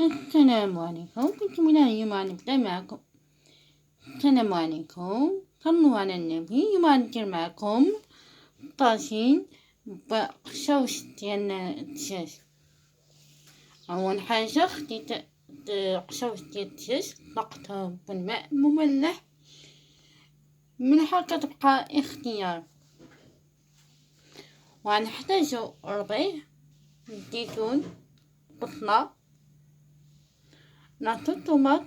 السلام عليكم. كنت من اليوم نبدأ معكم. السلام عليكم. صلوا على النبي. اليوم ندير معكم طاجين بقشاوش ديال الدجاج. أول حاجة خديت قشاوش ديال الدجاج، طلقتهم بالماء مملح. الملحة كتبقى اختيار. وغنحتاجو ربيع، الزيتون، بصلة، نعطو الطماط،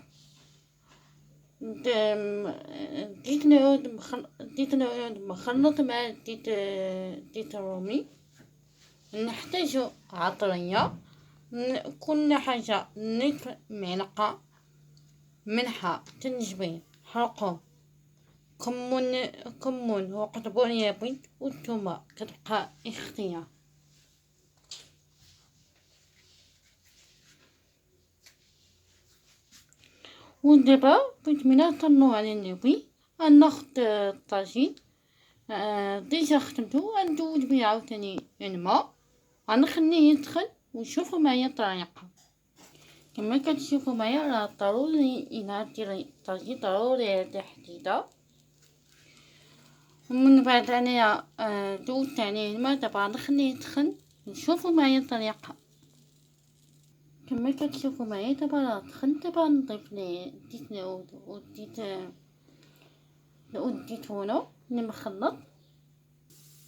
زيت العود مخلط مع زيت الرومي. نحتاجو عطرية، كل حاجة نصف معلقة، ملحة، زنجبيل، حرقوم، كمون وقزبر يابس والثومة كتبقى اختيار. ودابا بغيت ملي صلوا على النبي غناخد الطاجين. ديجا خدمتو، غندوز بيه عاوتاني الماء، غنخليه يسخن وشوفوا معايا الطريقة. كما كتشوفوا معايا راه ضروري الا ديري الطاجين ضروري هادي حديدة. ومن بعد انايا دوزت عليه الماء، دابا غنخليه يسخن نشوفوا معايا الطريقة. كما كتشوفوا معايا دابا راه سخن. دابا نضيف ليه زيت العود والزيتونة اللي مخلط.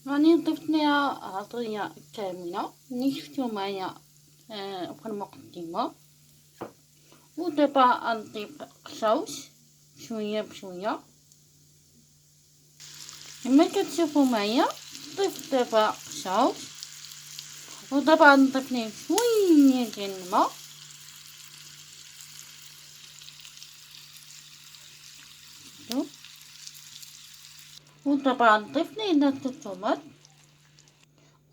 راني ضفت ليها عطرية كاملة اللي شفتو معايا في المقدمة. ودابا غنضيف قشاوش شوية بشوية كما كتشوفوا معايا. ضيف دابا قشاوش، ودابا غنضيف ليه شوية ديال الماء. ودابا غنضيف ليه نص الطماط.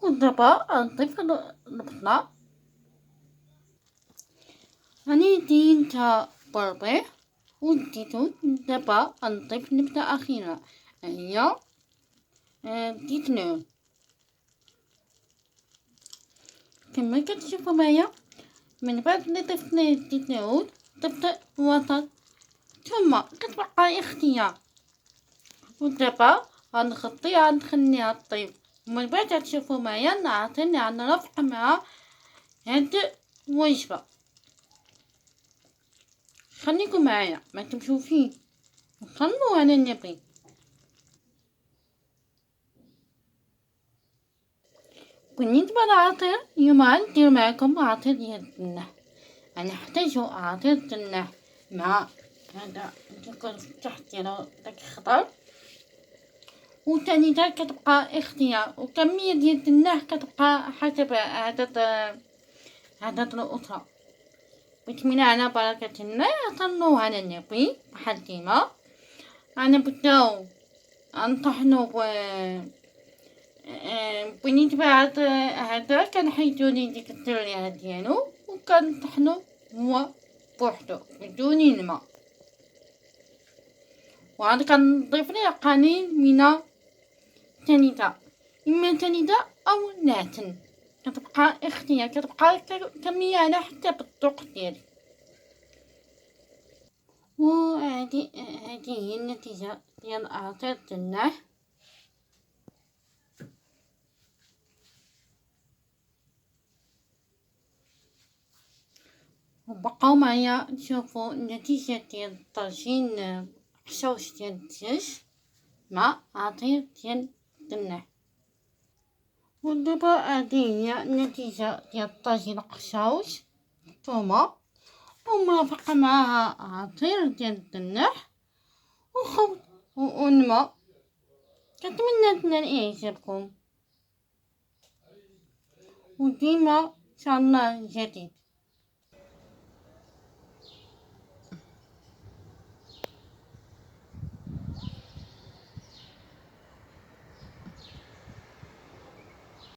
ودابا غنضيف البصلة. راني دينتها بالربيع والزيتون. دابا غنضيف نبتة أخيرة هي زيت العود. كما كتشوفوا معايا من بعد اللي ضفت ليه زيت العود ضفت الوسط، ثم كتبقى اختيار. ودابا غنغطيها نخليها طيب. ومن بعد غتشوفوا معايا نعطيني غنرفع مع هاد الوجبة. خليكم معايا ما تمشوا فيه وصلوا على النبي. بالنسبة للعصير اليوم غندير معكم عصير ديال التنح. غنحتاجو عصير التنح مع هذا كيكون في التحت ديالو داك الخضر. وثاني دا كتبقى اختيار، وكمية ديال التنح كتبقى حسب عدد الأسرة. بسم على بركة الله. صلوا على النبي. بحال ديما غنبداو نطحنو بالنسبة هذا كنحيدو ليه ديك الدريعة ديالو وكنطحنو هو بوحدو بدون الماء. وعاد كنضيف ليه قليل من سنيدة، اما سنيدة او ناتن، كتبقى اختيار، كتبقى كمية على حسب الذوق ديالك. وهادي هي النتيجة ديال عصير التنح. وبقاو معايا نشوفوا النتيجة ديال الطاجين قشاوش ديال الدجاج مع عصير ديال التنح. ودابا هادي هي النتيجة ديال الطاجين قشاوش الثومة ومرافقة معاها عصير ديال التنح وخبز والماء. كنتمنى تنال اعجابكم وديما ان شاء الله جديد.